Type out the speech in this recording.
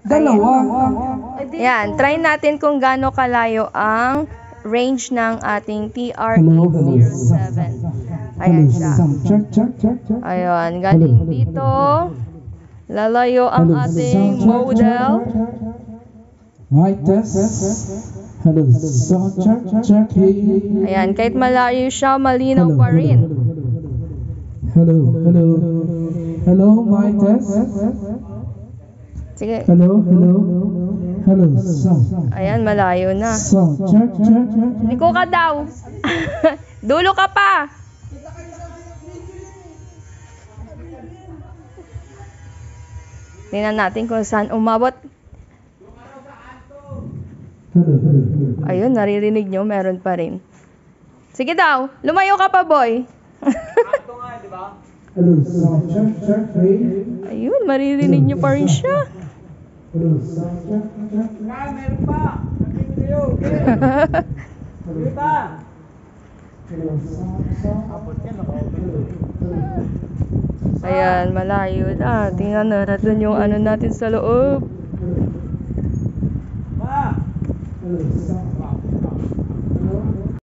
Dalawa. Yan, try natin kung gaano kalayo ang range ng ating Hello, hello. TR-807. Ayan siya. Check, check, check, check. Ayun, galing dito. Lalayo ang ating model. Mic test. Hello, sound check, check. Ayan, kahit malayo siya, malinaw pa rin. Hello, hello. Hello, mic test. Sige. Hello, hello. Hello, sound. Ayan, malayo na. Sound check, check, check. Liko ka daw. Dulo ka pa. Tingnan natin kung saan umabot. Hello, hello. Ayun, naririnig nyo, meron pa rin. Sige daw, lumayo ka pa, boy. Hello, sound check, check. Ayun, maririnig nyo pa rin siya. Hello, sound check, check. Meron pa! Sabihin kayo! Meron pa! Hello, sound. Abot yan, ako. Ayan, malayo na. Tingnan natin yung ano natin sa loob. Ma! Hello, sound.